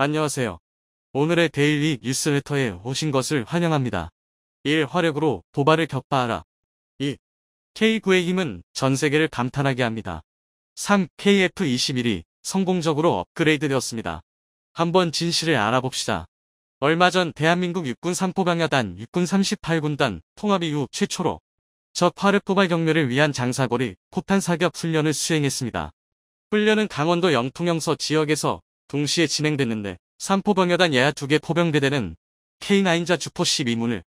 안녕하세요. 오늘의 데일리 뉴스레터에 오신 것을 환영합니다. 1. 화력으로 도발을 격파하라. 2. K9의 힘은 전 세계를 감탄하게 합니다. 3. KF-21이 성공적으로 업그레이드 되었습니다. 한번 진실을 알아봅시다. 얼마 전 대한민국 육군 삼포병야단 육군 38군단 통합 이후 최초로 적 화력 도발 경매를 위한 장사거리 포탄 사격 훈련을 수행했습니다. 훈련은 강원도 영통영서 지역에서 동시에 진행됐는데 삼포병여단 예하 2개 포병대대는 K9자 주포 12문을,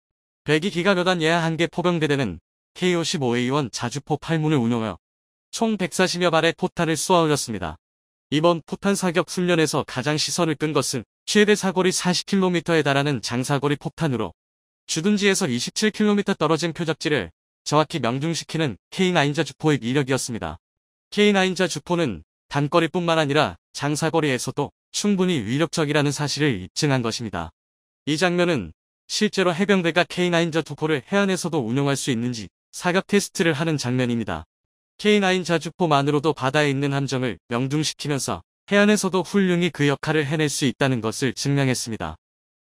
102기가여단 예하 1개 포병대대는 K55A1 자주포 8문을 운용하여 총 140여 발의 포탄을 쏘아 올렸습니다. 이번 포탄 사격 훈련에서 가장 시선을 끈 것은 최대 사거리 40km에 달하는 장사거리 폭탄으로 주둔지에서 27km 떨어진 표적지를 정확히 명중시키는 K9자 주포의 위력이었습니다. K9자 주포는 단거리뿐만 아니라 장사거리에서도 충분히 위력적이라는 사실을 입증한 것입니다. 이 장면은 실제로 해병대가 K9자 주포를 해안에서도 운용할 수 있는지 사격 테스트를 하는 장면입니다. K9자 주포만으로도 바다에 있는 함정을 명중시키면서 해안에서도 훌륭히 그 역할을 해낼 수 있다는 것을 증명했습니다.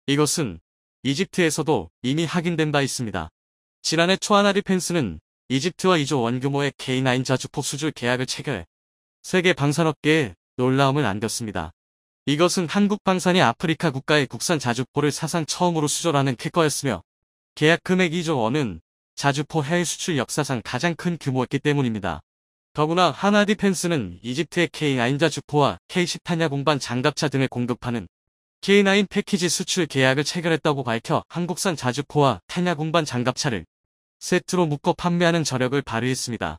이것은 이집트에서도 이미 확인된 바 있습니다. 지난해 초하나 디펜스는 이집트와 2조 원 규모의 K9자 주포 수출 계약을 체결해 세계 방산업계에 놀라움을 안겼습니다. 이것은 한국 방산이 아프리카 국가의 국산 자주포를 사상 처음으로 수출하는 쾌거였으며 계약 금액 2조 원은 자주포 해외 수출 역사상 가장 큰 규모였기 때문입니다. 더구나 하나 디펜스는 이집트의 K9자 주포와 K10 탄약 운반 장갑차 등을 공급하는 K9 패키지 수출 계약을 체결했다고 밝혀 한국산 자주포와 탄약 운반 장갑차를 세트로 묶어 판매하는 저력을 발휘했습니다.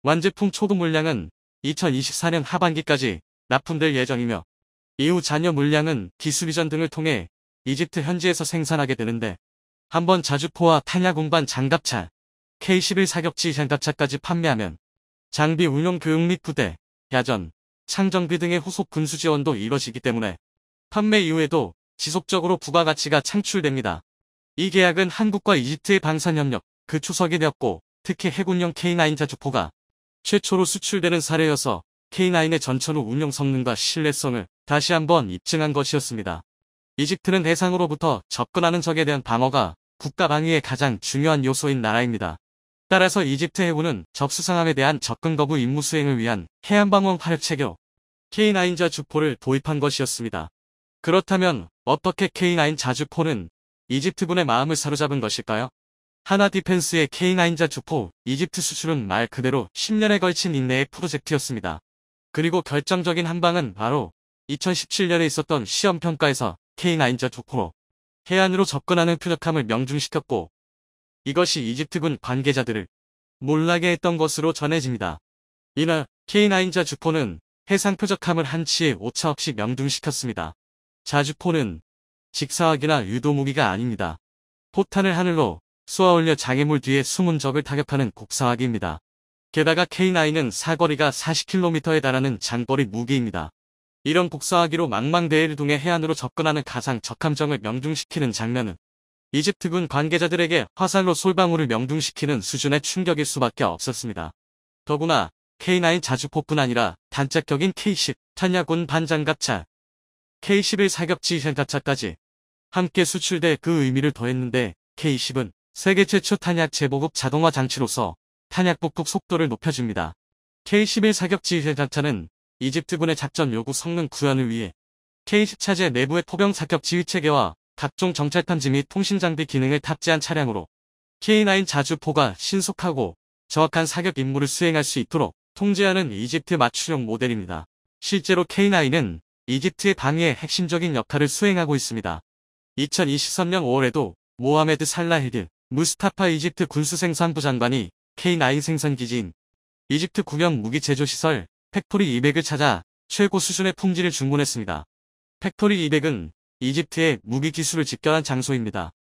완제품 초도 물량은 2024년 하반기까지 납품될 예정이며 이후 잔여 물량은 기술 이전 등을 통해 이집트 현지에서 생산하게 되는데 한번 자주포와 탄약 운반 장갑차, K11 사격지 장갑차까지 판매하면 장비 운용 교육 및 부대, 야전, 창정비 등의 후속 군수 지원도 이뤄지기 때문에 판매 이후에도 지속적으로 부가가치가 창출됩니다. 이 계약은 한국과 이집트의 방산협력, 그 초석이 되었고 특히 해군용 K9 자주포가 최초로 수출되는 사례여서 K9의 전천후 운용 성능과 신뢰성을 다시 한번 입증한 것이었습니다. 이집트는 해상으로부터 접근하는 적에 대한 방어가 국가 방위의 가장 중요한 요소인 나라입니다. 따라서 이집트 해군은 적수상함에 대한 접근 거부 임무 수행을 위한 해안방어 화력체계로 K9 자주포를 도입한 것이었습니다. 그렇다면 어떻게 K9 자주포는 이집트군의 마음을 사로잡은 것일까요? 하나 디펜스의 K9 자주포 이집트 수출은 말 그대로 10년에 걸친 인내의 프로젝트였습니다. 그리고 결정적인 한 방은 바로 2017년에 있었던 시험평가에서 K9 자주포로 해안으로 접근하는 표적함을 명중시켰고 이것이 이집트군 관계자들을 놀라게 했던 것으로 전해집니다. 이날 K9 자주포는 해상 표적함을 한치의 오차 없이 명중시켰습니다. 자주포는 직사각이나 유도무기가 아닙니다. 포탄을 하늘로 쏘아올려 장애물 뒤에 숨은 적을 타격하는 곡사각입니다. 게다가 K9은 사거리가 40km에 달하는 장거리 무기입니다. 이런 곡사각기로 망망대해를 통해 해안으로 접근하는 가상 적함정을 명중시키는 장면은 이집트군 관계자들에게 화살로 솔방울을 명중시키는 수준의 충격일 수밖에 없었습니다. 더구나 K9 자주포뿐 아니라 단짝격인 K10 탄약군 반장갑차, K11 사격지 장갑차까지 함께 수출돼 그 의미를 더했는데 K10은 세계 최초 탄약 재보급 자동화 장치로서 탄약 복구 속도를 높여줍니다. K11 사격지 장갑차는 이집트군의 작전 요구 성능 구현을 위해 K10 차제 내부의 포병 사격 지휘 체계와 각종 정찰 탐지 및 통신 장비 기능을 탑재한 차량으로 K9 자주포가 신속하고 정확한 사격 임무를 수행할 수 있도록 통제하는 이집트 맞춤형 모델입니다. 실제로 K9은 이집트의 방위에 핵심적인 역할을 수행하고 있습니다. 2023년 5월에도 모하메드 살라헤드 무스타파 이집트 군수생산부 장관이 K9 생산기지인 이집트 구명 무기제조시설 팩토리 200을 찾아 최고 수준의 품질을 주문했습니다. 팩토리 200은 이집트의 무기 기술을 집결한 장소입니다.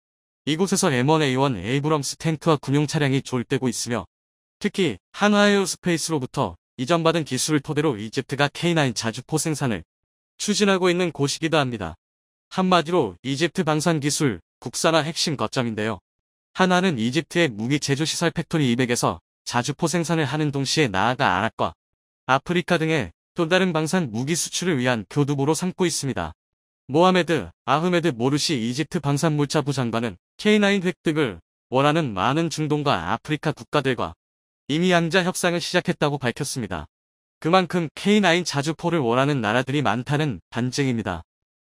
이곳에서 M1A1 에이브럼스 탱크와 군용 차량이 조립되고 있으며 특히 한화에어스페이스로부터 이전받은 기술을 토대로 이집트가 K9 자주포 생산을 추진하고 있는 곳이기도 합니다. 한마디로 이집트 방산 기술 국산화 핵심 거점인데요. 한화는 이집트의 무기 제조시설 팩토리 200에서 자주포 생산을 하는 동시에 나아가 아랍과 아프리카 등의 또 다른 방산 무기 수출을 위한 교두보로 삼고 있습니다. 모하메드 아흐메드 모르시 이집트 방산물자부 장관은 K9 획득을 원하는 많은 중동과 아프리카 국가들과 이미 양자 협상을 시작했다고 밝혔습니다. 그만큼 K9 자주포를 원하는 나라들이 많다는 반증입니다.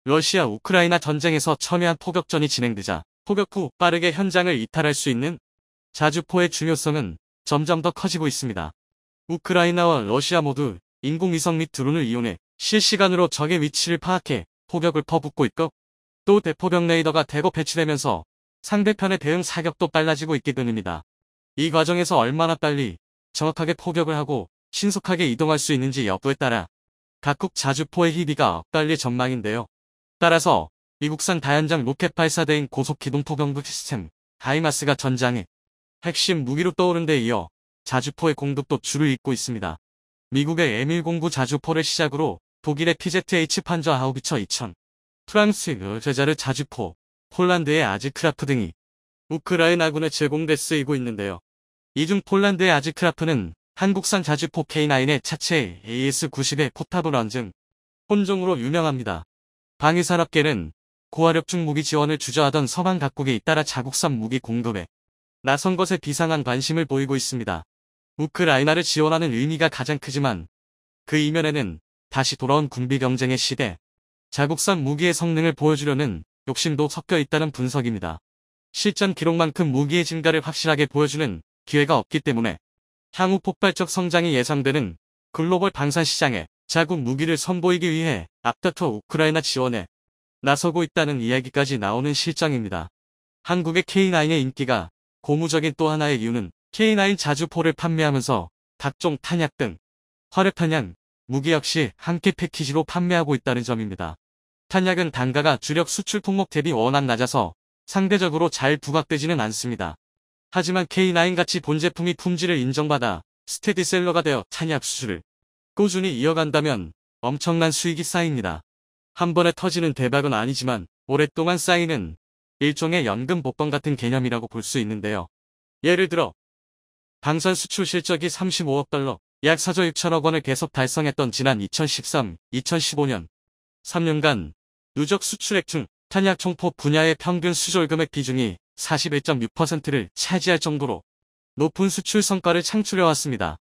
러시아 우크라이나 전쟁에서 첨예한 포격전이 진행되자 포격 후 빠르게 현장을 이탈할 수 있는 자주포의 중요성은 점점 더 커지고 있습니다. 우크라이나와 러시아 모두 인공위성 및 드론을 이용해 실시간으로 적의 위치를 파악해 포격을 퍼붓고 있고, 또 대포병 레이더가 대거 배치되면서 상대편의 대응 사격도 빨라지고 있기 때문입니다. 이 과정에서 얼마나 빨리 정확하게 포격을 하고 신속하게 이동할 수 있는지 여부에 따라 각국 자주포의 희비가 엇갈릴 전망인데요. 따라서 미국산 다연장 로켓 발사대인 고속기동 포병부 시스템 하이마스가 전장의 핵심 무기로 떠오른 데 이어 자주포의 공급도 줄을 잇고 있습니다. 미국의 M109 자주포를 시작으로 독일의 PZH 판저 하우비처 2000, 프랑스의 제자르 자주포, 폴란드의 아즈크라프 등이 우크라이나군에 제공돼 쓰이고 있는데요. 이 중 폴란드의 아즈크라프는 한국산 자주포 K9의 차체 AS-90의 포탑을 얹은 혼종으로 유명합니다. 방위산업계는 고화력중 무기 지원을 주저하던 서방 각국에 잇따라 자국산 무기 공급에 나선 것에 비상한 관심을 보이고 있습니다. 우크라이나를 지원하는 의미가 가장 크지만 그 이면에는 다시 돌아온 군비 경쟁의 시대, 자국산 무기의 성능을 보여주려는 욕심도 섞여 있다는 분석입니다. 실전 기록만큼 무기의 증가를 확실하게 보여주는 기회가 없기 때문에 향후 폭발적 성장이 예상되는 글로벌 방산 시장에 자국 무기를 선보이기 위해 앞다퉈 우크라이나 지원에 나서고 있다는 이야기까지 나오는 실정입니다. 한국의 K9의 인기가 고무적인 또 하나의 이유는 K9 자주포를 판매하면서 각종 탄약 등 화력탄약, 무기 역시 함께 패키지로 판매하고 있다는 점입니다. 탄약은 단가가 주력 수출 품목 대비 워낙 낮아서 상대적으로 잘 부각되지는 않습니다. 하지만 K9같이 본제품이 품질을 인정받아 스테디셀러가 되어 탄약 수출을 꾸준히 이어간다면 엄청난 수익이 쌓입니다. 한 번에 터지는 대박은 아니지만 오랫동안 쌓이는 일종의 연금 복권 같은 개념이라고 볼 수 있는데요. 예를 들어 방산 수출 실적이 35억 달러, 약 4조 6천억 원을 계속 달성했던 지난 2013, 2015년 3년간 누적 수출액 중 탄약 총포 분야의 평균 수출 금액 비중이 41.6%를 차지할 정도로 높은 수출 성과를 창출해왔습니다.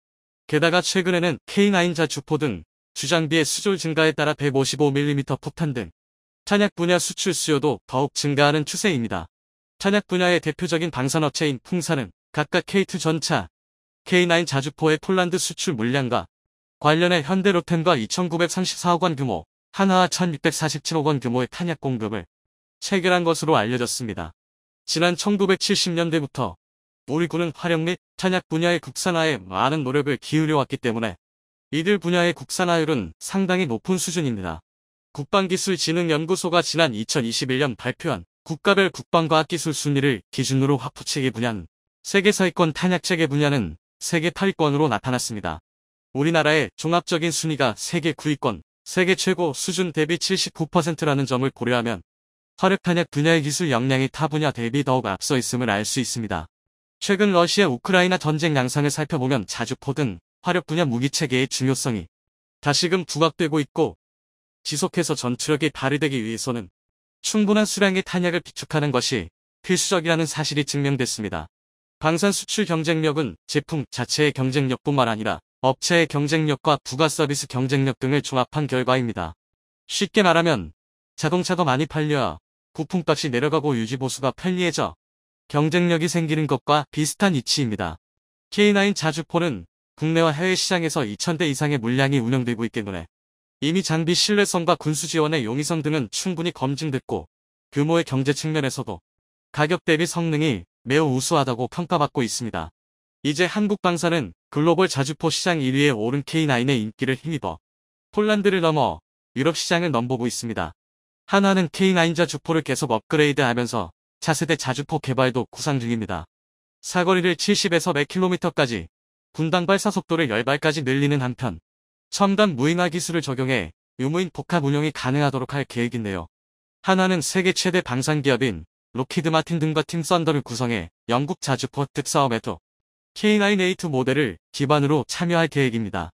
게다가 최근에는 K9 자주포 등 주장비의 수출 증가에 따라 155mm 포탄 등 탄약 분야 수출 수요도 더욱 증가하는 추세입니다. 탄약 분야의 대표적인 방산업체인 풍사는 각각 K2 전차, K9 자주포의 폴란드 수출 물량과 관련해 현대로템과 2,934억 원 규모, 한화와 1,647억 원 규모의 탄약 공급을 체결한 것으로 알려졌습니다. 지난 1970년대부터 우리 군은 화력 및 탄약 분야의 국산화에 많은 노력을 기울여왔기 때문에 이들 분야의 국산화율은 상당히 높은 수준입니다. 국방기술진흥연구소가 지난 2021년 발표한 국가별 국방과학기술 순위를 기준으로 화포체계 분야는 세계 서위권 탄약체계 분야는 세계 8위권으로 나타났습니다. 우리나라의 종합적인 순위가 세계 9위권, 세계 최고 수준 대비 79%라는 점을 고려하면 화력탄약 분야의 기술 역량이 타 분야 대비 더욱 앞서 있음을 알 수 있습니다. 최근 러시아 우크라이나 전쟁 양상을 살펴보면 자주포 등 화력 분야 무기체계의 중요성이 다시금 부각되고 있고, 지속해서 전투력이 발휘되기 위해서는 충분한 수량의 탄약을 비축하는 것이 필수적이라는 사실이 증명됐습니다. 방산 수출 경쟁력은 제품 자체의 경쟁력뿐만 아니라 업체의 경쟁력과 부가 서비스 경쟁력 등을 종합한 결과입니다. 쉽게 말하면 자동차가 많이 팔려야 부품값이 내려가고 유지보수가 편리해져 경쟁력이 생기는 것과 비슷한 이치입니다. K9 자주포는 국내와 해외 시장에서 2,000대 이상의 물량이 운영되고 있기 때문에 이미 장비 신뢰성과 군수 지원의 용이성 등은 충분히 검증됐고, 규모의 경제 측면에서도 가격 대비 성능이 매우 우수하다고 평가받고 있습니다. 이제 한국 방산은 글로벌 자주포 시장 1위에 오른 K9의 인기를 힘입어 폴란드를 넘어 유럽 시장을 넘보고 있습니다. 한화는 K9 자주포를 계속 업그레이드하면서 차세대 자주포 개발도 구상 중입니다. 사거리를 70에서 100km까지, 분당 발사 속도를 10발까지 늘리는 한편 첨단 무인화 기술을 적용해 유무인 복합 운용이 가능하도록 할 계획인데요. 한화는 세계 최대 방산기업인 로키드 마틴 등과 팀 썬더를 구성해 영국 자주포 특사업에도 K9A2 모델을 기반으로 참여할 계획입니다.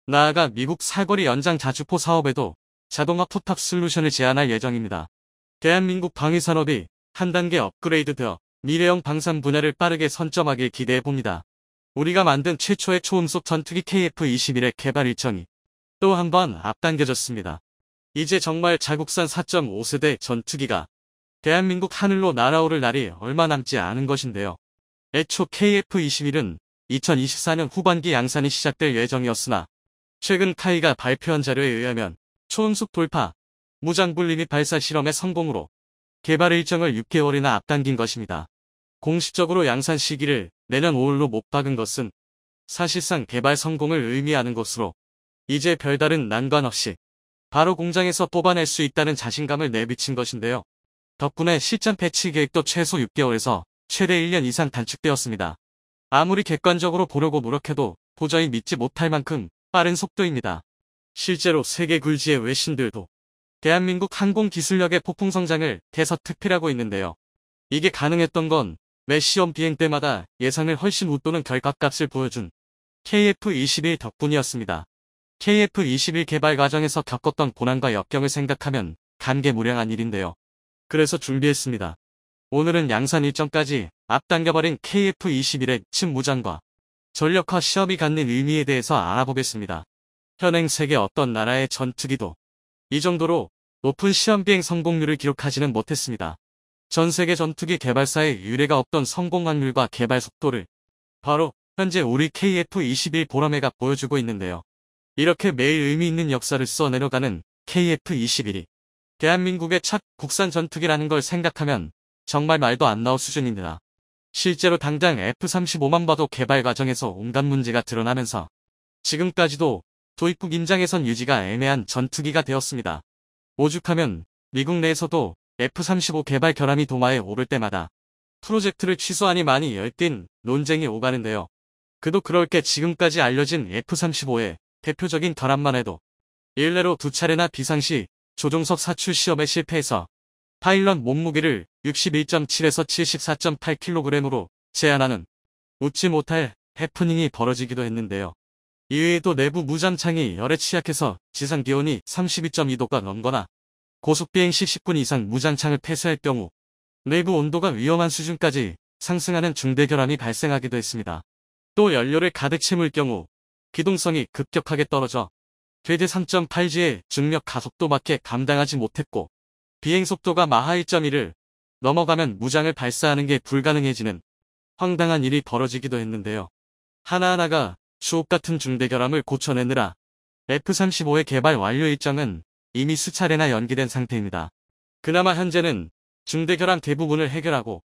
나아가 미국 사거리 연장 자주포 사업에도 자동화 포탑 솔루션을 제안할 예정입니다. 대한민국 방위산업이 한 단계 업그레이드되어 미래형 방산 분야를 빠르게 선점하길 기대해봅니다. 우리가 만든 최초의 초음속 전투기 KF-21의 개발 일정이 또 한 번 앞당겨졌습니다. 이제 정말 자국산 4.5세대 전투기가 대한민국 하늘로 날아오를 날이 얼마 남지 않은 것인데요. 애초 KF-21은 2024년 후반기 양산이 시작될 예정이었으나 최근 카이가 발표한 자료에 의하면 초음속 돌파, 무장분리 및 발사 실험의 성공으로 개발 일정을 6개월이나 앞당긴 것입니다. 공식적으로 양산 시기를 내년 5월로 못 박은 것은 사실상 개발 성공을 의미하는 것으로 이제 별다른 난관 없이 바로 공장에서 뽑아낼 수 있다는 자신감을 내비친 것인데요. 덕분에 실전 배치 계획도 최소 6개월에서 최대 1년 이상 단축되었습니다. 아무리 객관적으로 보려고 노력해도 도저히 믿지 못할 만큼 빠른 속도입니다. 실제로 세계 굴지의 외신들도 대한민국 항공 기술력의 폭풍 성장을 대서특필하고 있는데요. 이게 가능했던 건 매 시험 비행 때마다 예상을 훨씬 웃도는 결과값을 보여준 KF-21 덕분이었습니다. KF-21 개발 과정에서 겪었던 고난과 역경을 생각하면 감개무량한 일인데요. 그래서 준비했습니다. 오늘은 양산 일정까지 앞당겨버린 KF-21의 침 무장과 전력화 시험이 갖는 의미에 대해서 알아보겠습니다. 현행 세계 어떤 나라의 전투기도 이 정도로 높은 시험 비행 성공률을 기록하지는 못했습니다. 전 세계 전투기 개발사의 유례가 없던 성공 확률과 개발 속도를 바로 현재 우리 KF-21 보라매가 보여주고 있는데요. 이렇게 매일 의미 있는 역사를 써내려가는 KF-21이 대한민국의 첫 국산 전투기라는 걸 생각하면 정말 말도 안 나올 수준입니다. 실제로 당장 F-35만 봐도 개발 과정에서 온갖 문제가 드러나면서 지금까지도 도입국 임장에선 유지가 애매한 전투기가 되었습니다. 오죽하면 미국 내에서도 F-35 개발 결함이 도마에 오를 때마다 프로젝트를 취소하니 많이 열띤 논쟁이 오가는데요. 그도 그럴 게 지금까지 알려진 F-35의 대표적인 결함만 해도 일례로 2차례나 비상시 조종석 사출 시험에 실패해서 파일럿 몸무게를 61.7에서 74.8kg으로 제한하는 웃지 못할 해프닝이 벌어지기도 했는데요. 이외에도 내부 무잠창이 열에 취약해서 지상 기온이 32.2도가 넘거나 고속비행 시 10분 이상 무장창을 폐쇄할 경우 내부 온도가 위험한 수준까지 상승하는 중대 결함이 발생하기도 했습니다. 또 연료를 가득 채울 경우 기동성이 급격하게 떨어져 최대 3.8G의 중력 가속도밖에 감당하지 못했고 비행속도가 마하 1.1을 넘어가면 무장을 발사하는 게 불가능해지는 황당한 일이 벌어지기도 했는데요. 하나하나가 주옥같은 중대 결함을 고쳐내느라 F-35의 개발 완료 일정은 이미 수차례나 연기된 상태입니다. 그나마 현재는 중대 결함 대부분을 해결하고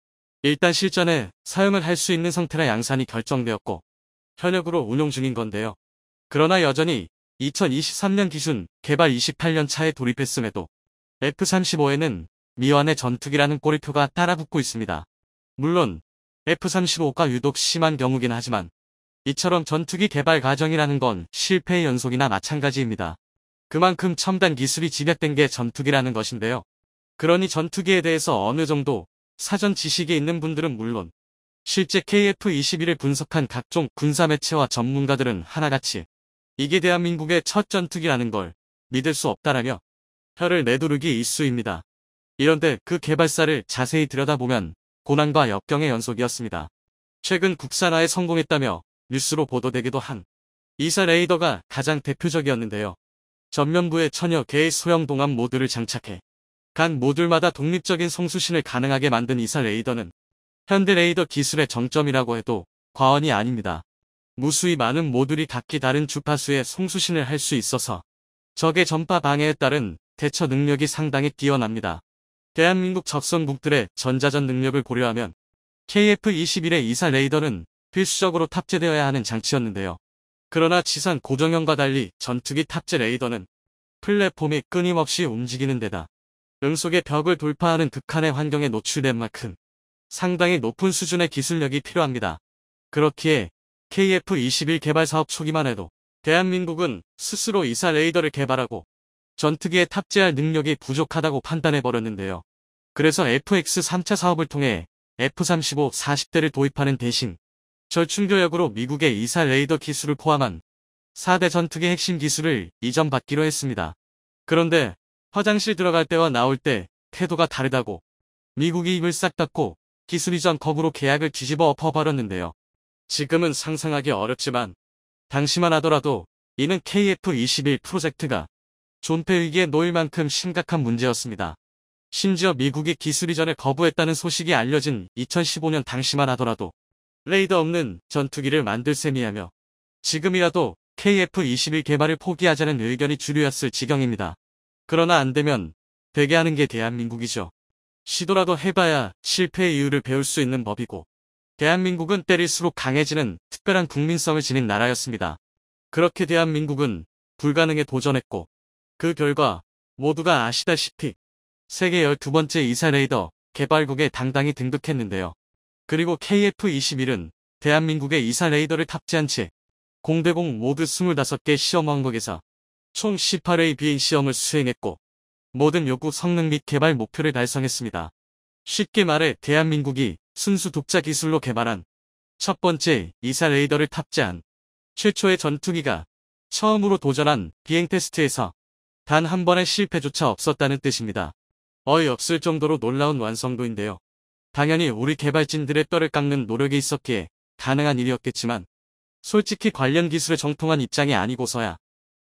일단 실전에 사용을 할 수 있는 상태라 양산이 결정되었고 현역으로 운용 중인 건데요. 그러나 여전히 2023년 기준 개발 28년 차에 돌입했음에도 F-35에는 미완의 전투기라는 꼬리표가 따라붙고 있습니다. 물론 F-35가 유독 심한 경우긴 하지만 이처럼 전투기 개발 과정이라는 건 실패의 연속이나 마찬가지입니다. 그만큼 첨단 기술이 집약된 게 전투기라는 것인데요. 그러니 전투기에 대해서 어느 정도 사전 지식이 있는 분들은 물론 실제 KF-21을 분석한 각종 군사 매체와 전문가들은 하나같이 이게 대한민국의 첫 전투기라는 걸 믿을 수 없다라며 혀를 내두르기 일쑤입니다. 이런데 그 개발사를 자세히 들여다보면 고난과 역경의 연속이었습니다. 최근 국산화에 성공했다며 뉴스로 보도되기도 한 이사 레이더가 가장 대표적이었는데요. 전면부에 천여 개의 소형 동합 모듈을 장착해 각 모듈마다 독립적인 송수신을 가능하게 만든 이사 레이더는 현대 레이더 기술의 정점이라고 해도 과언이 아닙니다. 무수히 많은 모듈이 각기 다른 주파수의 송수신을 할 수 있어서 적의 전파 방해에 따른 대처 능력이 상당히 뛰어납니다. 대한민국 적성국들의 전자전 능력을 고려하면 KF-21의 이사 레이더는 필수적으로 탑재되어야 하는 장치였는데요. 그러나 지상 고정형과 달리 전투기 탑재 레이더는 플랫폼이 끊임없이 움직이는 데다 음속의 벽을 돌파하는 극한의 환경에 노출된 만큼 상당히 높은 수준의 기술력이 필요합니다. 그렇기에 KF-21 개발 사업 초기만 해도 대한민국은 스스로 이사 레이더를 개발하고 전투기에 탑재할 능력이 부족하다고 판단해버렸는데요. 그래서 FX 3차 사업을 통해 F-35 40대를 도입하는 대신 절충교역으로 미국의 이사 레이더 기술을 포함한 4대 전투기 핵심 기술을 이전받기로 했습니다. 그런데 화장실 들어갈 때와 나올 때 태도가 다르다고 미국이 입을 싹 닫고 기술 이전 거부로 계약을 뒤집어 엎어버렸는데요. 지금은 상상하기 어렵지만 당시만 하더라도 이는 KF-21 프로젝트가 존폐 위기에 놓일 만큼 심각한 문제였습니다. 심지어 미국이 기술 이전을 거부했다는 소식이 알려진 2015년 당시만 하더라도 레이더 없는 전투기를 만들 셈이라며 지금이라도 KF-21 개발을 포기하자는 의견이 주류였을 지경입니다. 그러나 안되면 되게 하는 게 대한민국이죠. 시도라도 해봐야 실패의 이유를 배울 수 있는 법이고 대한민국은 때릴수록 강해지는 특별한 국민성을 지닌 나라였습니다. 그렇게 대한민국은 불가능에 도전했고 그 결과 모두가 아시다시피 세계 12번째 이사 레이더 개발국에 당당히 등극했는데요. 그리고 KF-21은 대한민국의 이사 레이더를 탑재한 채 공대공 모두 25개 시험 왕국에서 총 18회의 비행 시험을 수행했고 모든 요구 성능 및 개발 목표를 달성했습니다. 쉽게 말해 대한민국이 순수 독자 기술로 개발한 첫 번째 이사 레이더를 탑재한 최초의 전투기가 처음으로 도전한 비행 테스트에서 단 한 번의 실패조차 없었다는 뜻입니다. 어이없을 정도로 놀라운 완성도인데요. 당연히 우리 개발진들의 뼈를 깎는 노력이 있었기에 가능한 일이었겠지만 솔직히 관련 기술에 정통한 입장이 아니고서야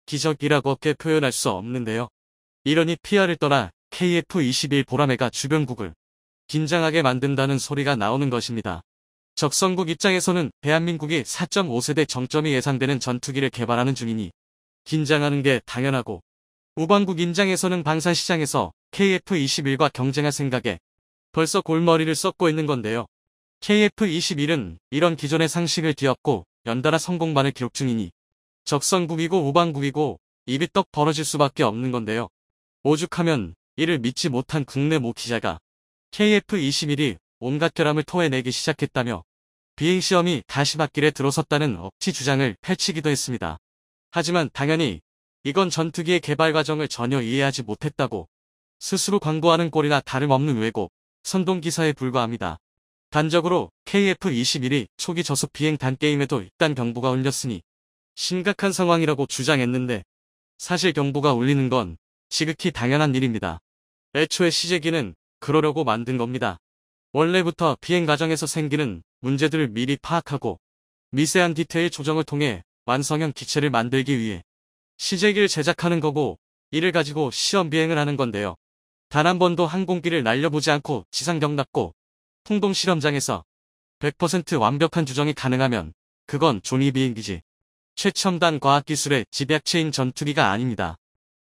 기적이라고밖에 표현할 수 없는데요. 이러니 PR을 떠나 KF-21 보라매가 주변국을 긴장하게 만든다는 소리가 나오는 것입니다. 적성국 입장에서는 대한민국이 4.5세대 정점이 예상되는 전투기를 개발하는 중이니 긴장하는 게 당연하고 우방국 입장에서는 방산시장에서 KF-21과 경쟁할 생각에 벌써 골머리를 썩고 있는 건데요. KF-21은 이런 기존의 상식을 뒤엎고 연달아 성공만을 기록 중이니 적성국이고 우방국이고 입이 떡 벌어질 수밖에 없는 건데요. 오죽하면 이를 믿지 못한 국내 모 기자가 KF-21이 온갖 결함을 토해내기 시작했다며 비행시험이 다시 받길에 들어섰다는 억지 주장을 펼치기도 했습니다. 하지만 당연히 이건 전투기의 개발 과정을 전혀 이해하지 못했다고 스스로 광고하는 꼴이나 다름없는 왜곡, 선동기사에 불과합니다. 단적으로 KF-21이 초기 저속 비행 단게임에도 일단 경보가 울렸으니 심각한 상황이라고 주장했는데 사실 경보가 울리는 건 지극히 당연한 일입니다. 애초에 시제기는 그러려고 만든 겁니다. 원래부터 비행 과정에서 생기는 문제들을 미리 파악하고 미세한 디테일 조정을 통해 완성형 기체를 만들기 위해 시제기를 제작하는 거고 이를 가지고 시험 비행을 하는 건데요. 단 한 번도 항공기를 날려보지 않고 지상경 납고 풍동 실험장에서 100% 완벽한 조정이 가능하면 그건 종이 비행기지. 최첨단 과학기술의 집약체인 전투기가 아닙니다.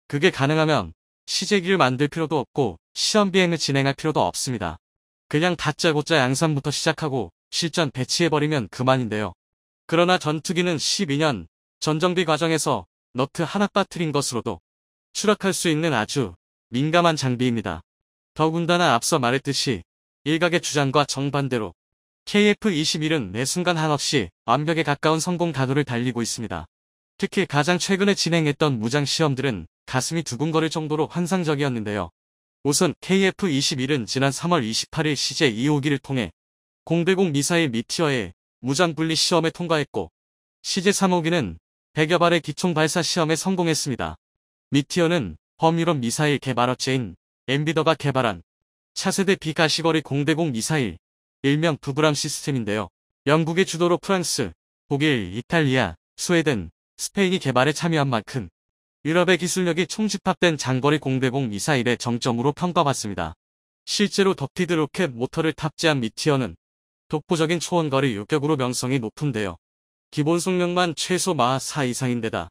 그게 가능하면 시제기를 만들 필요도 없고 시험 비행을 진행할 필요도 없습니다. 그냥 다짜고짜 양산부터 시작하고 실전 배치해버리면 그만인데요. 그러나 전투기는 12년 전정비 과정에서 너트 하나 빠뜨린 것으로도 추락할 수 있는 아주 민감한 장비입니다. 더군다나 앞서 말했듯이 일각의 주장과 정반대로 KF-21은 매 순간 한없이 완벽에 가까운 성공 가도를 달리고 있습니다. 특히 가장 최근에 진행했던 무장 시험들은 가슴이 두근거릴 정도로 환상적이었는데요. 우선 KF-21은 지난 3월 28일 CJ 2호기를 통해 공대공 미사일 미티어의 무장 분리 시험에 통과했고 CJ 3호기는 100여 발의 기총 발사 시험에 성공했습니다. 미티어는 범유럽 미사일 개발업체인 엠비더가 개발한 차세대 비가시거리 공대공 미사일, 일명 부브람 시스템인데요. 영국의 주도로 프랑스, 독일, 이탈리아, 스웨덴, 스페인이 개발에 참여한 만큼 유럽의 기술력이 총집합된 장거리 공대공 미사일의 정점으로 평가받습니다. 실제로 덕티드 로켓 모터를 탑재한 미티어는 독보적인 초원거리 요격으로 명성이 높은데요. 기본 속력만 최소 마하 4 이상인데다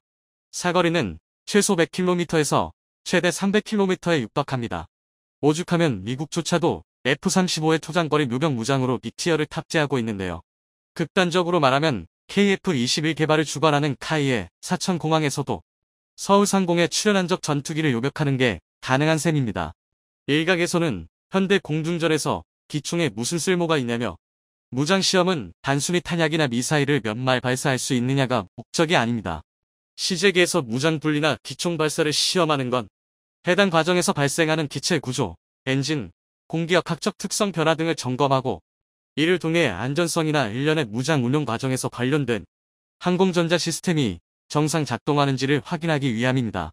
사거리는 최소 100km에서 최대 300km에 육박합니다. 오죽하면 미국조차도 F-35의 초장거리 무병 무장으로 미티어를 탑재하고 있는데요. 극단적으로 말하면 KF-21 개발을 주관하는 카이의 사천공항에서도 서울상공에 출연한 적 전투기를 요격하는 게 가능한 셈입니다. 일각에서는 현대 공중전에서 기총에 무슨 쓸모가 있냐며 무장시험은 단순히 탄약이나 미사일을 몇 말 발사할 수 있느냐가 목적이 아닙니다. 시제기에서 무장 분리나 기총 발사를 시험하는 건 해당 과정에서 발생하는 기체 구조, 엔진, 공기역학적 특성 변화 등을 점검하고 이를 통해 안전성이나 일련의 무장 운용 과정에서 관련된 항공전자 시스템이 정상 작동하는지를 확인하기 위함입니다.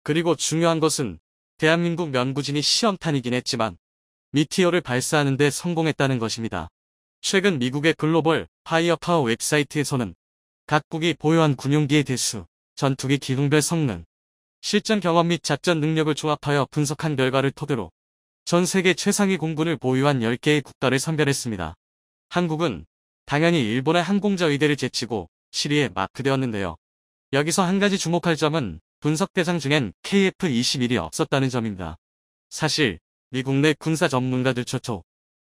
그리고 중요한 것은 대한민국 면구진이 시험탄이긴 했지만 미티어를 발사하는 데 성공했다는 것입니다. 최근 미국의 글로벌 파이어파워 웹사이트에서는 각국이 보유한 군용기의 대수, 전투기 기종별 성능, 실전 경험 및 작전 능력을 조합하여 분석한 결과를 토대로 전 세계 최상위 공군을 보유한 10개의 국가를 선별했습니다. 한국은 당연히 일본의 항공자 의대를 제치고 7위에 마크되었는데요. 여기서 한 가지 주목할 점은 분석 대상 중엔 KF-21이 없었다는 점입니다. 사실 미국 내 군사 전문가들 최초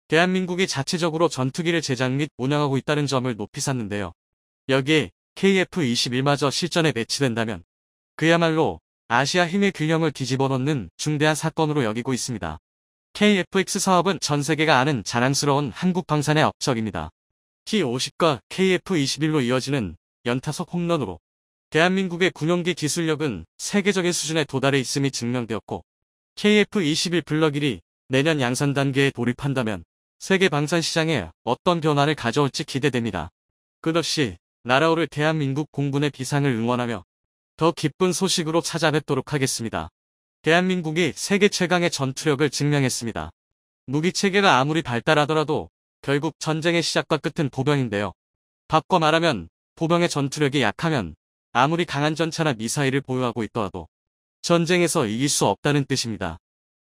대한민국이 자체적으로 전투기를 제작 및 운영하고 있다는 점을 높이 샀는데요. 여기에 KF-21마저 실전에 배치된다면 그야말로 아시아 힘의 균형을 뒤집어 놓는 중대한 사건으로 여기고 있습니다. KF-X 사업은 전 세계가 아는 자랑스러운 한국 방산의 업적입니다. T-50과 KF-21로 이어지는 연타석 홈런으로 대한민국의 군용기 기술력은 세계적인 수준에 도달해 있음이 증명되었고 KF-21 블럭 1이 내년 양산 단계에 돌입한다면 세계 방산 시장에 어떤 변화를 가져올지 기대됩니다. 끝없이 날아오를 대한민국 공군의 비상을 응원하며 더 기쁜 소식으로 찾아뵙도록 하겠습니다. 대한민국이 세계 최강의 전투력을 증명했습니다. 무기체계가 아무리 발달하더라도 결국 전쟁의 시작과 끝은 보병인데요. 바꿔 말하면 보병의 전투력이 약하면 아무리 강한 전차나 미사일을 보유하고 있더라도 전쟁에서 이길 수 없다는 뜻입니다.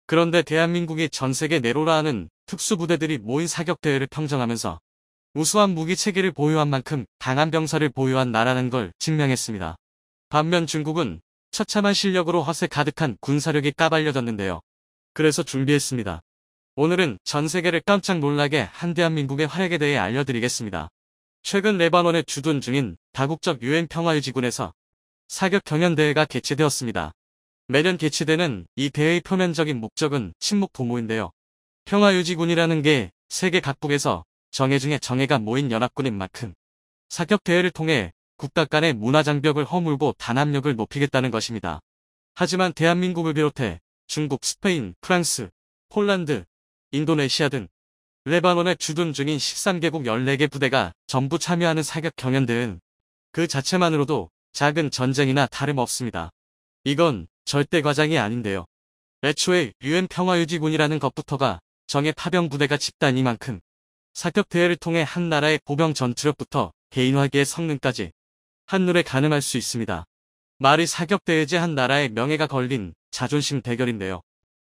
그런데 대한민국이 전세계 내로라 하는 특수부대들이 모인 사격대회를 평정하면서 우수한 무기체계를 보유한 만큼 강한 병사를 보유한 나라는 걸 증명했습니다. 반면 중국은 처참한 실력으로 허세 가득한 군사력이 까발려졌는데요. 그래서 준비했습니다. 오늘은 전 세계를 깜짝 놀라게 한 대한민국의 활약에 대해 알려드리겠습니다. 최근 레바논에 주둔 중인 다국적 유엔 평화유지군에서 사격 경연대회가 개최되었습니다. 매년 개최되는 이 대회의 표면적인 목적은 침묵 도모인데요. 평화유지군이라는 게 세계 각국에서 정예 중에 정예가 모인 연합군인 만큼 사격대회를 통해 국가 간의 문화장벽을 허물고 단합력을 높이겠다는 것입니다. 하지만 대한민국을 비롯해 중국, 스페인, 프랑스, 폴란드, 인도네시아 등 레바논에 주둔 중인 13개국 14개 부대가 전부 참여하는 사격 경연대회는 그 자체만으로도 작은 전쟁이나 다름없습니다. 이건 절대 과장이 아닌데요. 애초에 유엔 평화유지군이라는 것부터가 정예 파병 부대가 집단이만큼 사격대회를 통해 한 나라의 보병 전투력부터 개인화기의 성능까지 한눈에 가늠할 수 있습니다. 말이 사격대회제 한 나라의 명예가 걸린 자존심 대결인데요.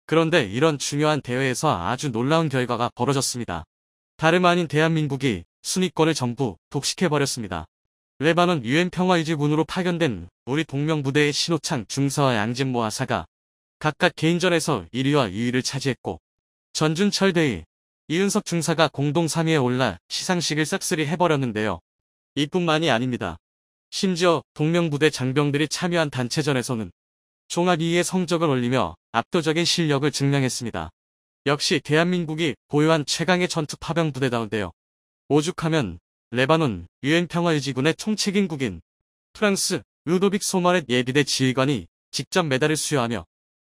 그런데 이런 중요한 대회에서 아주 놀라운 결과가 벌어졌습니다. 다름 아닌 대한민국이 순위권을 전부 독식해버렸습니다. 레바논 유엔 평화유지군으로 파견된 우리 동명부대의 신호창 중사와 양진모 하사가 각각 개인전에서 1위와 2위를 차지했고 전준철 대위, 이은석 중사가 공동 3위에 올라 시상식을 싹쓸이 해버렸는데요. 이뿐만이 아닙니다. 심지어 동명부대 장병들이 참여한 단체전에서는 종합 2위의 성적을 올리며 압도적인 실력을 증명했습니다. 역시 대한민국이 보유한 최강의 전투 파병 부대다운데요. 오죽하면 레바논 유엔 평화유지군의 총책임국인 프랑스 루도빅 소마렛 예비대 지휘관이 직접 메달을 수여하며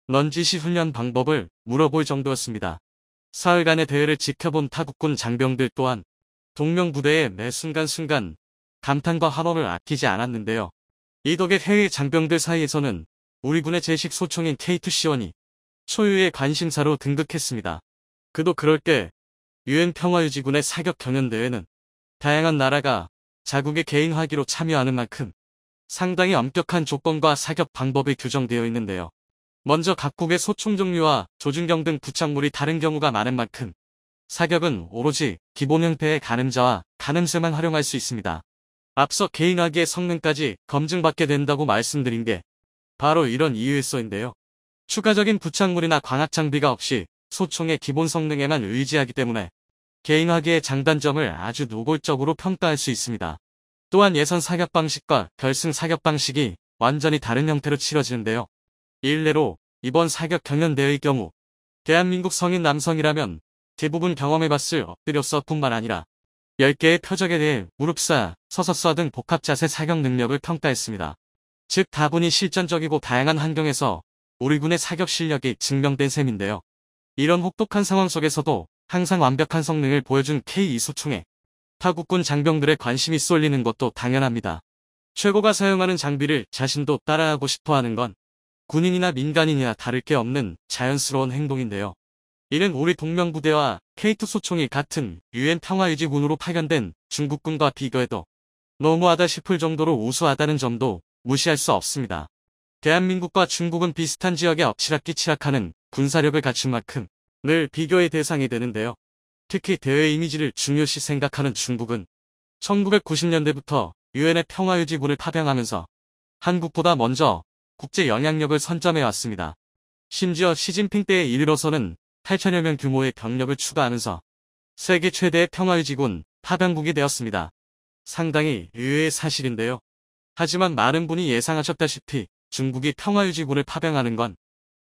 넌지시 훈련 방법을 물어볼 정도였습니다. 사흘간의 대회를 지켜본 타국군 장병들 또한 동명부대의 매 순간순간 감탄과 환호를 아끼지 않았는데요. 이 덕에 해외 장병들 사이에서는 우리 군의 제식 소총인 K2C1이 초유의 관심사로 등극했습니다. 그도 그럴 게 유엔 평화유지군의 사격 경연대회는 다양한 나라가 자국의 개인 화기로 참여하는 만큼 상당히 엄격한 조건과 사격 방법이 규정되어 있는데요. 먼저 각국의 소총 종류와 조준경 등 부착물이 다른 경우가 많은 만큼 사격은 오로지 기본 형태의 가늠자와 가늠쇠만 활용할 수 있습니다. 앞서 개인화기의 성능까지 검증받게 된다고 말씀드린 게 바로 이런 이유에서인데요. 추가적인 부착물이나 광학 장비가 없이 소총의 기본 성능에만 의지하기 때문에 개인화기의 장단점을 아주 노골적으로 평가할 수 있습니다. 또한 예선 사격 방식과 결승 사격 방식이 완전히 다른 형태로 치러지는데요. 일례로 이번 사격 경연대회의 경우 대한민국 성인 남성이라면 대부분 경험해봤을 엎드려서뿐만 아니라 10개의 표적에 대해 무릎사, 서서싸 등 복합자세 사격 능력을 평가했습니다. 즉 다분히 실전적이고 다양한 환경에서 우리 군의 사격 실력이 증명된 셈인데요. 이런 혹독한 상황 속에서도 항상 완벽한 성능을 보여준 K2 소총에 타국군 장병들의 관심이 쏠리는 것도 당연합니다. 최고가 사용하는 장비를 자신도 따라하고 싶어하는 건 군인이나 민간인이나 다를 게 없는 자연스러운 행동인데요. 이는 우리 동명부대와 K2 소총이 같은 UN 평화유지군으로 파견된 중국군과 비교해도 너무하다 싶을 정도로 우수하다는 점도 무시할 수 없습니다. 대한민국과 중국은 비슷한 지역에 엎치락뒤치락하는 군사력을 갖춘 만큼 늘 비교의 대상이 되는데요. 특히 대외 이미지를 중요시 생각하는 중국은 1990년대부터 유엔의 평화유지군을 파병하면서 한국보다 먼저 국제 영향력을 선점해왔습니다. 심지어 시진핑 때에 이르러서는 8천여 명 규모의 병력을 추가하면서 세계 최대의 평화유지군 파병국이 되었습니다. 상당히 의외의 사실인데요. 하지만 많은 분이 예상하셨다시피 중국이 평화유지군을 파병하는 건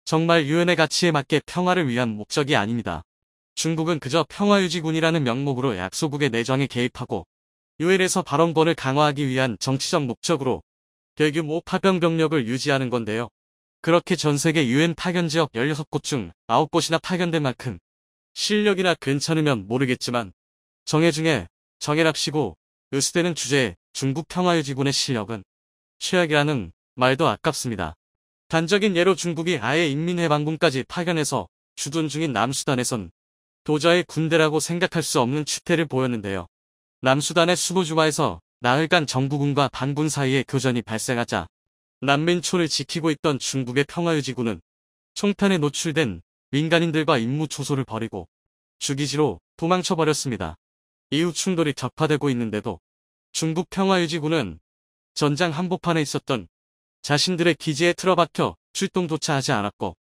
정말 유엔의 가치에 맞게 평화를 위한 목적이 아닙니다. 중국은 그저 평화유지군이라는 명목으로 약소국의 내정에 개입하고 유엔에서 발언권을 강화하기 위한 정치적 목적으로 대규모 파병 병력을 유지하는 건데요. 그렇게 전세계 유엔 파견 지역 16곳 중 9곳이나 파견된 만큼 실력이나 괜찮으면 모르겠지만 정해 정해랍시고 으스대는 주제에 중국 평화유지군의 실력은 최악이라는 말도 아깝습니다. 단적인 예로 중국이 아예 인민해방군까지 파견해서 주둔 중인 남수단에선 도저히 군대라고 생각할 수 없는 추태를 보였는데요. 남수단의 수보주바에서 나흘간 정부군과 반군 사이에 교전이 발생하자 난민촌을 지키고 있던 중국의 평화유지군은 총탄에 노출된 민간인들과 임무 초소를 벌이고 주기지로 도망쳐버렸습니다. 이후 충돌이 격화되고 있는데도 중국 평화유지군은 전장 한복판에 있었던 자신들의 기지에 틀어박혀 출동조차 하지 않았고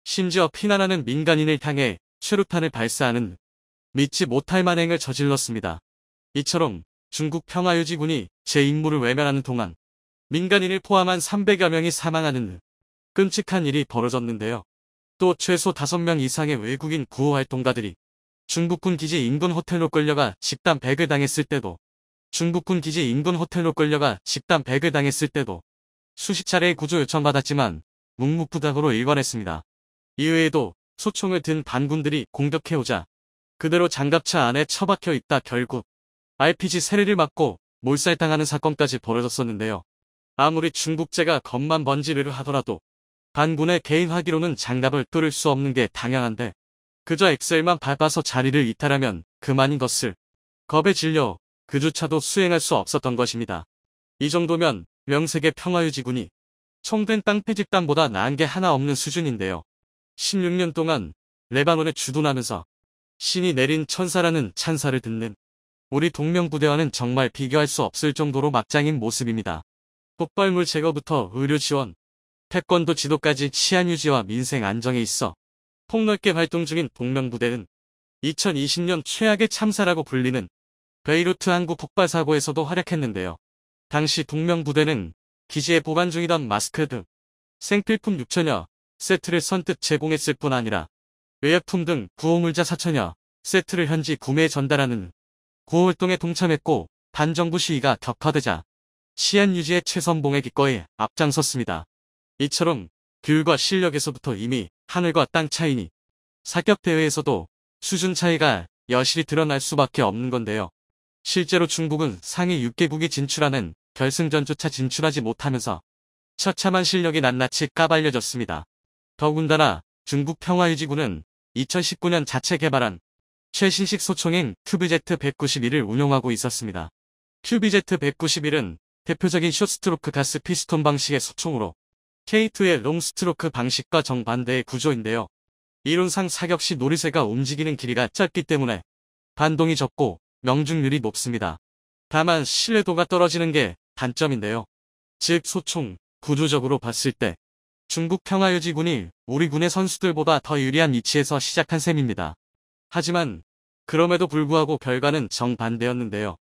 심지어 피난하는 민간인을 향해 최루탄을 발사하는 믿지 못할 만행을 저질렀습니다. 이처럼 중국 평화유지군이 제 임무를 외면하는 동안 민간인을 포함한 300여 명이 사망하는 끔찍한 일이 벌어졌는데요. 또 최소 5명 이상의 외국인 구호활동가들이 중국군 기지 인근 호텔로 끌려가 집단 백을 당했을 때도 수십 차례의 구조 요청받았지만 묵묵부답으로 일관했습니다. 이외에도 소총을 든 반군들이 공격해오자 그대로 장갑차 안에 처박혀 있다 결국 RPG 세례를 맞고 몰살당하는 사건까지 벌어졌었는데요. 아무리 중국제가 겁만 번지르르 하더라도 반군의 개인 화기로는 장갑을 뚫을 수 없는 게 당연한데 그저 엑셀만 밟아서 자리를 이탈하면 그만인 것을 겁에 질려 그조차도 수행할 수 없었던 것입니다. 이 정도면 명색의 평화유지군이 총된 땅패 집단보다 나은 게 하나 없는 수준인데요. 16년 동안 레바논에 주둔하면서 신이 내린 천사라는 찬사를 듣는 우리 동명부대와는 정말 비교할 수 없을 정도로 막장인 모습입니다. 폭발물 제거부터 의료 지원, 태권도 지도까지 치안 유지와 민생 안정에 있어 폭넓게 활동 중인 동명부대는 2020년 최악의 참사라고 불리는 베이루트 항구 폭발 사고에서도 활약했는데요. 당시 동명부대는 기지에 보관 중이던 마스크 등 생필품 6천여 세트를 선뜻 제공했을 뿐 아니라 의약품 등 구호물자 4천여 세트를 현지 구매에 전달하는 구호활동에 동참했고 반정부 시위가 격화되자 치안 유지의 최선봉에 기꺼이 앞장섰습니다. 이처럼 규율과 실력에서부터 이미 하늘과 땅 차이니 사격 대회에서도 수준 차이가 여실히 드러날 수밖에 없는 건데요. 실제로 중국은 상위 6개국이 진출하는 결승전조차 진출하지 못하면서 처참한 실력이 낱낱이 까발려졌습니다. 더군다나 중국 평화유지군은 2019년 자체 개발한 최신식 소총인 QBZ-191을 운용하고 있었습니다. QBZ-191은 대표적인 숏스트로크 가스 피스톤 방식의 소총으로 K2의 롱스트로크 방식과 정반대의 구조인데요. 이론상 사격 시 노리쇠가 움직이는 길이가 짧기 때문에 반동이 적고 명중률이 높습니다. 다만 신뢰도가 떨어지는 게 단점인데요. 즉 소총, 구조적으로 봤을 때 중국 평화유지군이 우리 군의 선수들보다 더 유리한 위치에서 시작한 셈입니다. 하지만 그럼에도 불구하고 결과는 정반대였는데요.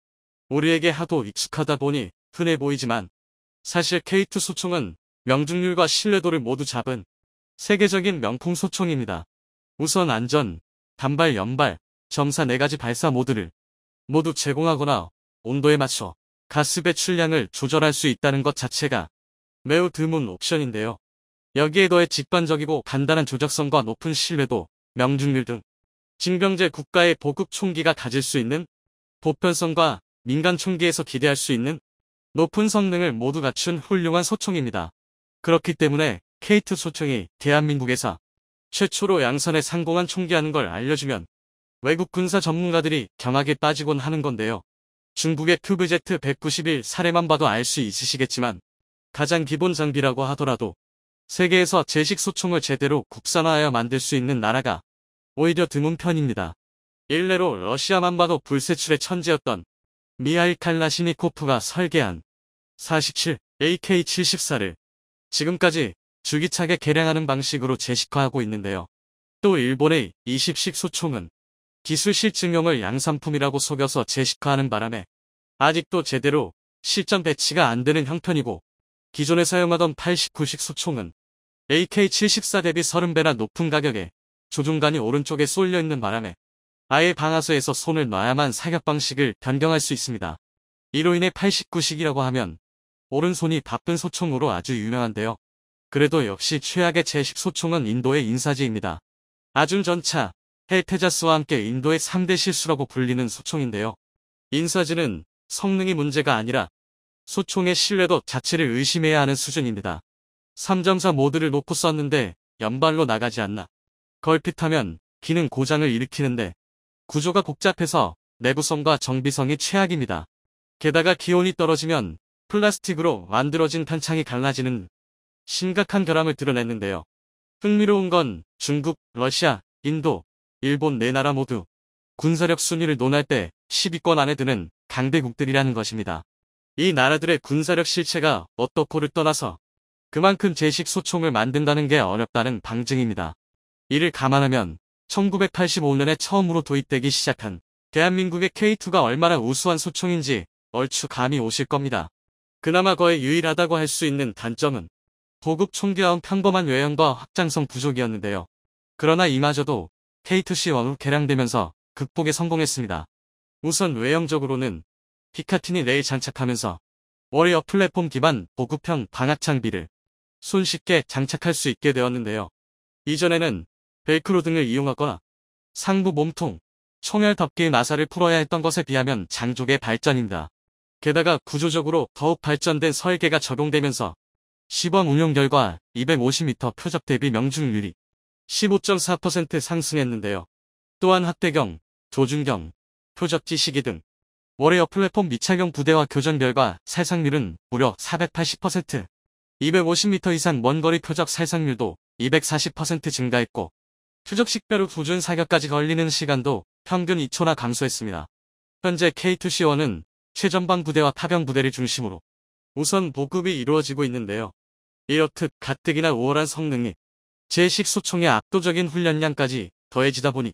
우리에게 하도 익숙하다 보니 흔해 보이지만 사실 K2 소총은 명중률과 신뢰도를 모두 잡은 세계적인 명품 소총입니다. 우선 안전, 단발, 연발, 점사 4가지 발사 모드를 모두 제공하거나 온도에 맞춰 가스 배출량을 조절할 수 있다는 것 자체가 매우 드문 옵션인데요. 여기에 더해 직관적이고 간단한 조작성과 높은 신뢰도, 명중률 등 징병제 국가의 보급 총기가 가질 수 있는 보편성과 민간 총기에서 기대할 수 있는 높은 성능을 모두 갖춘 훌륭한 소총입니다. 그렇기 때문에 K2 소총이 대한민국에서 최초로 양선에 상공한 총기라는 걸 알려주면 외국 군사 전문가들이 경악에 빠지곤 하는 건데요. 중국의 큐브제트 191 사례만 봐도 알 수 있으시겠지만 가장 기본 장비라고 하더라도 세계에서 제식 소총을 제대로 국산화하여 만들 수 있는 나라가 오히려 드문 편입니다. 일례로 러시아만 봐도 불세출의 천재였던 미하일 칼라시니코프가 설계한 47 AK-74를 지금까지 주기차게 개량하는 방식으로 제식화하고 있는데요. 또 일본의 20식 소총은 기술 실증용을 양산품이라고 속여서 제식화하는 바람에 아직도 제대로 실전 배치가 안 되는 형편이고, 기존에 사용하던 89식 소총은 AK-74 대비 30배나 높은 가격에 조종간이 오른쪽에 쏠려 있는 바람에 아예 방아쇠에서 손을 놔야만 사격 방식을 변경할 수 있습니다. 이로 인해 89식이라고 하면 오른손이 바쁜 소총으로 아주 유명한데요. 그래도 역시 최악의 제식 소총은 인도의 인사지입니다. 아준 전차, 헬테자스와 함께 인도의 3대 실수라고 불리는 소총인데요. 인사지는 성능이 문제가 아니라 소총의 신뢰도 자체를 의심해야 하는 수준입니다. 3.4 모드를 놓고 썼는데 연발로 나가지 않나. 걸핏하면 기능 고장을 일으키는데 구조가 복잡해서 내구성과 정비성이 최악입니다. 게다가 기온이 떨어지면 플라스틱으로 만들어진 탄창이 갈라지는 심각한 결함을 드러냈는데요. 흥미로운 건 중국, 러시아, 인도, 일본 네 나라 모두 군사력 순위를 논할 때 10위권 안에 드는 강대국들이라는 것입니다. 이 나라들의 군사력 실체가 어떻고를 떠나서 그만큼 제식 소총을 만든다는 게 어렵다는 방증입니다. 이를 감안하면 1985년에 처음으로 도입되기 시작한 대한민국의 K2가 얼마나 우수한 소총인지 얼추 감이 오실 겁니다. 그나마 거의 유일하다고 할 수 있는 단점은 고급 총기와는 평범한 외형과 확장성 부족이었는데요. 그러나 이마저도 K2C1으로 개량되면서 극복에 성공했습니다. 우선 외형적으로는 피카틴이 레일 장착하면서 워리어 플랫폼 기반 보급형 방학 장비를 손쉽게 장착할 수 있게 되었는데요. 이전에는 벨크로 등을 이용하거나 상부 몸통, 총알 덮개의 나사를 풀어야 했던 것에 비하면 장족의 발전입니다. 게다가 구조적으로 더욱 발전된 설계가 적용되면서 시범 운용 결과 250m 표적 대비 명중률이 15.4% 상승했는데요. 또한 학대경, 조준경, 표적지 시기 등 워리어 플랫폼 미착용 부대와 교전 결과 살상률은 무려 480%, 250m 이상 먼거리 표적 살상률도 240% 증가했고, 표적 식별 후 조준 사격까지 걸리는 시간도 평균 2초나 감소했습니다. 현재 K2C1은 최전방 부대와 파병 부대를 중심으로 우선 보급이 이루어지고 있는데요. 이렇듯 가뜩이나 우월한 성능이 제식 소총의 압도적인 훈련량까지 더해지다 보니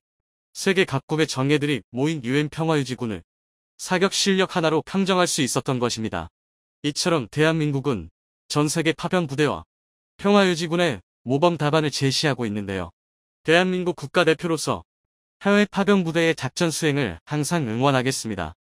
세계 각국의 정예들이 모인 UN 평화유지군을 사격 실력 하나로 평정할 수 있었던 것입니다. 이처럼 대한민국은 전 세계 파병 부대와 평화유지군의 모범 답안을 제시하고 있는데요. 대한민국 국가대표로서 해외 파병 부대의 작전 수행을 항상 응원하겠습니다.